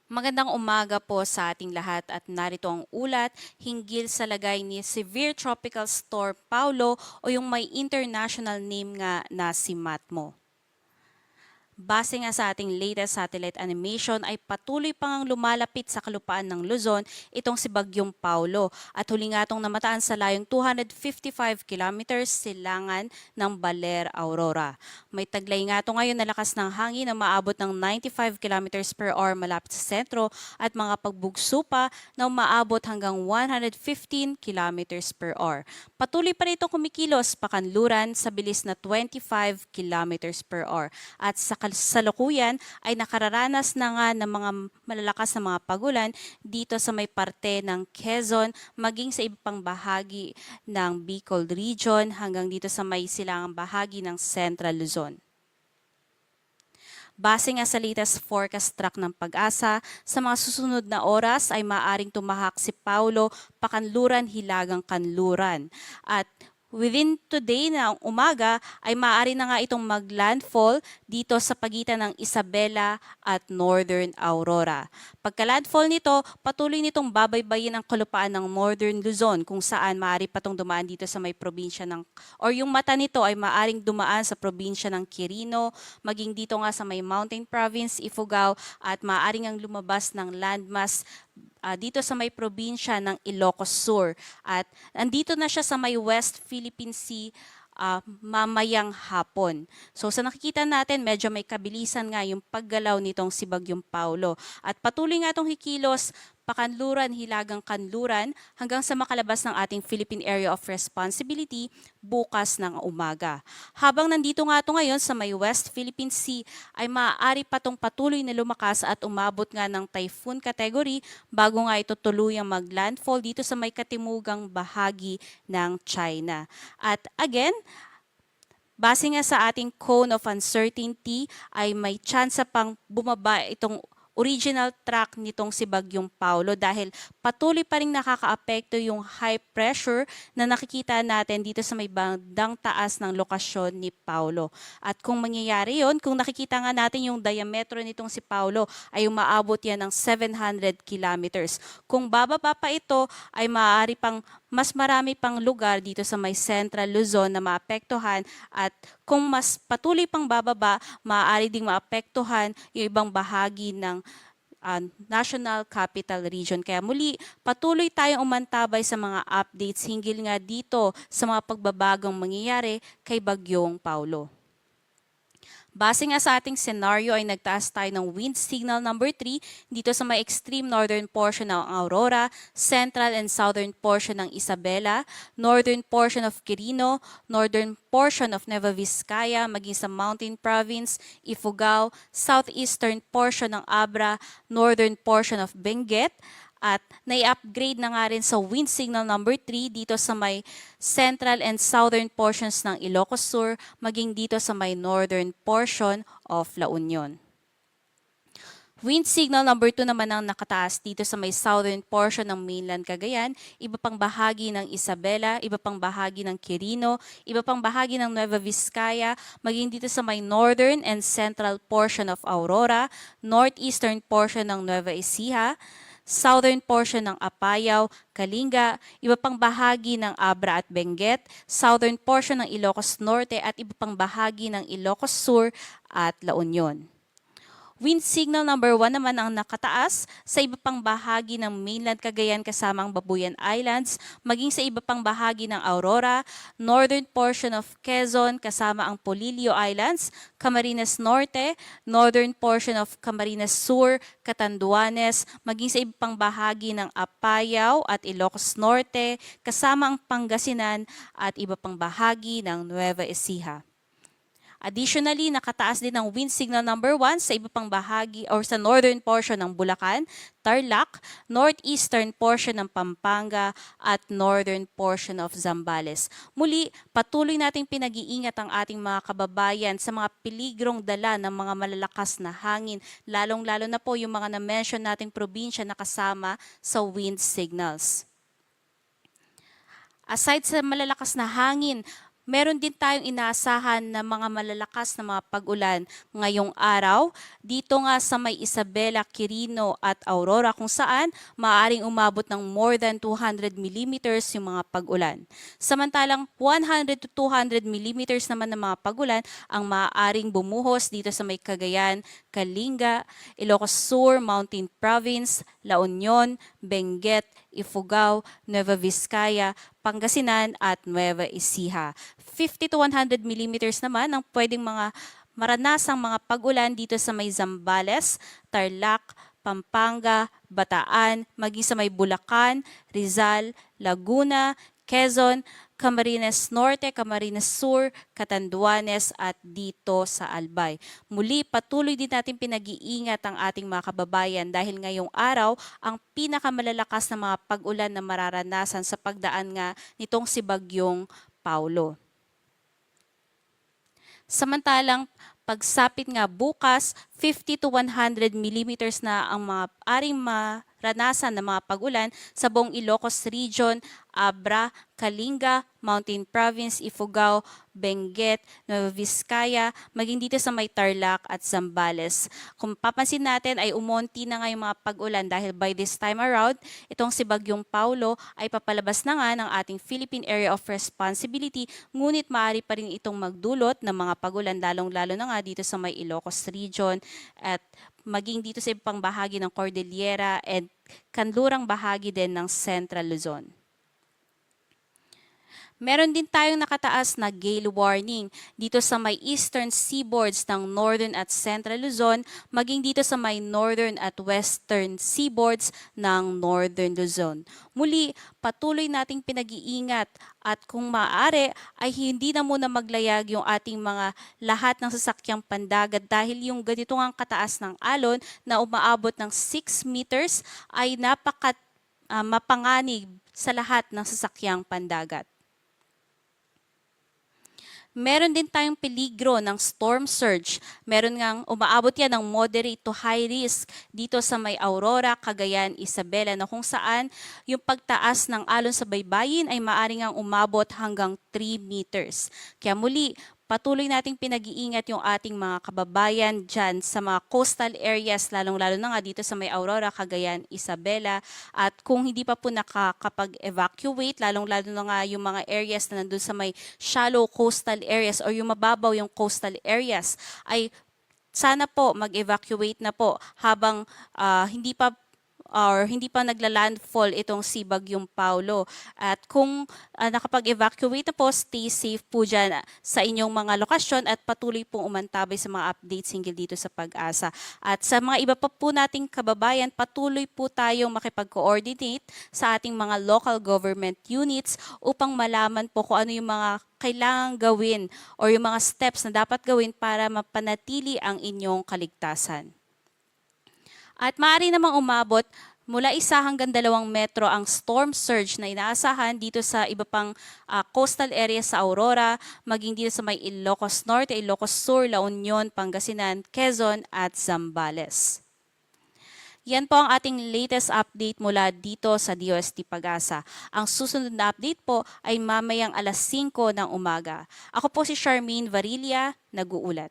Magandang umaga po sa ating lahat at narito ang ulat hinggil sa lagay ni Severe Tropical Storm Paulo o yung may international name nga na si Matmo. Base nga sa ating latest satellite animation ay patuloy pang ang lumalapit sa kalupaan ng Luzon itong si Bagyong Paulo at huli nga itong namataan sa layong 255 kilometers silangan ng Baler, Aurora. May taglay nga ito ngayon na lakas ng hangin na maabot ng 95 kilometers per hour malapit sa sentro at mga pagbugso pa na umaabot hanggang 115 kilometers per hour. Patuloy pa rin itong kumikilos pakanluran sa bilis na 25 kilometers per hour at sa kasalukuyan ay nakararanas na nga ng mga malalakas na mga pagulan dito sa may parte ng Quezon maging sa ibang bahagi ng Bicol Region hanggang dito sa may silangang bahagi ng Central Luzon. Base nga sa latest forecast track ng Pag-asa, sa mga susunod na oras ay maaring tumahak si Paulo pakanluran hilagang kanluran. At within today na umaga ay maaari na nga itong maglandfall dito sa pagitan ng Isabela at Northern Aurora. Pagka-landfall nito, patuloy nitong babaybayin ang kalupaan ng Northern Luzon kung saan maaari pa itong dumaan dito sa may probinsya ng or yung mata nito ay maaring dumaan sa probinsya ng Quirino, maging dito nga sa may Mountain Province, Ifugao at maaari ngang lumabas ng landmass dito sa may probinsya ng Ilocos Sur. At andito na siya sa may West Philippine Sea mamayang hapon. So sa nakikita natin, medyo may kabilisan nga yung paggalaw nitong si Bagyong Paulo. At patuloy nga itong hikilos pakanluran, hilagang kanluran hanggang sa makalabas ng ating Philippine Area of Responsibility bukas ng umaga. Habang nandito nga ito ngayon sa may West Philippine Sea ay maaari pa itong patuloy na lumakas at umabot nga ng typhoon category bago nga ito tuluyang maglandfall dito sa may katimugang bahagi ng China. At again, base nga sa ating cone of uncertainty ay may chance pang bumaba itong original track nitong si Bagyong Paulo dahil patuloy pa rin nakakaapekto yung high pressure na nakikita natin dito sa may bandang taas ng lokasyon ni Paulo. At kung mangyayari yon, kung nakikita nga natin yung diametro nitong si Paulo ay umaabot yan ng 700 kilometers. Kung bababa pa ito ay maaari pang mas marami pang lugar dito sa may Central Luzon na maapektuhan at kung mas patuloy pang bababa, maaari ding maapektuhan yung ibang bahagi ng National Capital Region. Kaya muli, patuloy tayong umantabay sa mga updates hinggil nga dito sa mga pagbabagong mangyayari kay Bagyong Paulo. Base nga sa ating scenario ay nagtaas tayo ng wind signal number 3 dito sa may extreme northern portion ng Aurora, central and southern portion ng Isabela, northern portion of Quirino, northern portion of Nueva Vizcaya, maging sa Mountain Province, Ifugao, southeastern portion ng Abra, northern portion of Benguet, at nai-upgrade na nga rin sa wind signal number 3 dito sa may central and southern portions ng Ilocos Sur, maging dito sa may northern portion of La Union. Wind signal number 2 naman ang nakataas dito sa may southern portion ng mainland Cagayan, iba pang bahagi ng Isabela, iba pang bahagi ng Quirino, iba pang bahagi ng Nueva Vizcaya, maging dito sa may northern and central portion of Aurora, northeastern portion ng Nueva Ecija, southern portion ng Apayao, Kalinga, iba pang bahagi ng Abra at Benguet, southern portion ng Ilocos Norte at iba pang bahagi ng Ilocos Sur at La Union. Wind signal number 1 naman ang nakataas sa iba pang bahagi ng mainland Cagayan kasama ang Babuyan Islands, maging sa iba pang bahagi ng Aurora, northern portion of Quezon kasama ang Polillo Islands, Camarines Norte, northern portion of Camarines Sur, Catanduanes, maging sa iba pang bahagi ng Apayao at Ilocos Norte kasama ang Pangasinan at iba pang bahagi ng Nueva Ecija. Additionally, nakataas din ang wind signal number 1 sa iba pang bahagi or sa northern portion ng Bulacan, Tarlac, northeastern portion ng Pampanga at northern portion of Zambales. Muli, patuloy nating pinag-iingat ang ating mga kababayan sa mga peligrong dala ng mga malalakas na hangin, lalong-lalo na po yung mga na-mention nating probinsya na kasama sa wind signals. Aside sa malalakas na hangin, Meron din tayong inaasahan na mga malalakas na mga pag-ulan ngayong araw. Dito nga sa may Isabela, Quirino at Aurora kung saan maaaring umabot ng more than 200 millimeters yung mga pag-ulan. Samantalang 100 to 200 millimeters naman ng mga pag-ulan ang maaaring bumuhos dito sa may Cagayan, Kalinga, Ilocos Sur, Mountain Province, La Union, Benguet, Ifugao, Nueva Vizcaya, Pangasinan at Nueva Ecija. 50 to 100 millimeters naman ang pwedeng mga maranasang mga pag-ulan dito sa may Zambales, Tarlac, Pampanga, Bataan, maging sa may Bulacan, Rizal, Laguna, Quezon, Camarines Norte, Camarines Sur, Catanduanes at dito sa Albay. Muli, patuloy din natin pinag-iingat ang ating mga kababayan dahil ngayong araw ang pinakamalalakas na mga pag-ulan na mararanasan sa pagdaan nga nitong si Bagyong Paulo. Samantalang pagsapit nga bukas, 50 to 100 millimeters na ang mga aring maranasan na mga pag-ulan sa buong Ilocos Region, Abra, Kalinga, Mountain Province, Ifugao, Benguet, Nueva Vizcaya, maging dito sa may Tarlac at Zambales. Kung papansin natin ay umonti na nga yung mga pag-ulan dahil by this time around, itong si Bagyong Paulo ay papalabas na nga ng ating Philippine Area of Responsibility, ngunit maaari pa rin itong magdulot ng mga pag-ulan lalong-lalo na nga dito sa may Ilocos Region at maging dito sa ibang bahagi ng Cordillera and kanlurang bahagi din ng Central Luzon. Meron din tayong nakataas na gale warning dito sa may eastern seaboards ng Northern at Central Luzon, maging dito sa may Northern at Western seaboards ng Northern Luzon. Muli, patuloy nating pinag-iingat at kung maaari ay hindi na muna maglayag yung ating mga lahat ng sasakyang pandagat dahil yung ganito ang kataas ng alon na umaabot ng 6 meters ay mapanganib sa lahat ng sasakyang pandagat. Meron din tayong peligro ng storm surge. Meron ngang umaabot yan ng moderate to high risk dito sa may Aurora, Cagayan, Isabela na kung saan yung pagtaas ng alon sa baybayin ay maaring ngang umabot hanggang 3 meters. Kaya muli, patuloy nating pinag-iingat yung ating mga kababayan dyan sa mga coastal areas, lalong-lalo na nga dito sa may Aurora, Cagayan, Isabela. At kung hindi pa po nakakapag-evacuate, lalong-lalo na nga yung mga areas na nandun sa may shallow coastal areas or yung mababaw yung coastal areas, ay sana po mag-evacuate na po habang hindi pa nagla-landfall itong si Bagyong Paulo. At kung nakapag-evacuate na po, stay safe po dyan sa inyong mga lokasyon at patuloy pong umantabay sa mga updates hinggil dito sa Pag-asa. At sa mga iba pa po nating kababayan, patuloy po tayong makipag-coordinate sa ating mga local government units upang malaman po kung ano yung mga kailangang gawin or yung mga steps na dapat gawin para mapanatili ang inyong kaligtasan. At maaari namang umabot mula 1 hanggang 2 metro ang storm surge na inaasahan dito sa iba pang coastal area sa Aurora, maging dito sa may Ilocos Norte, Ilocos Sur, La Union, Pangasinan, Quezon at Zambales. Yan po ang ating latest update mula dito sa DOST Pag-asa. Ang susunod na update po ay mamayang 5:00 ng umaga. Ako po si Charmaine Varilla, nag-uulat.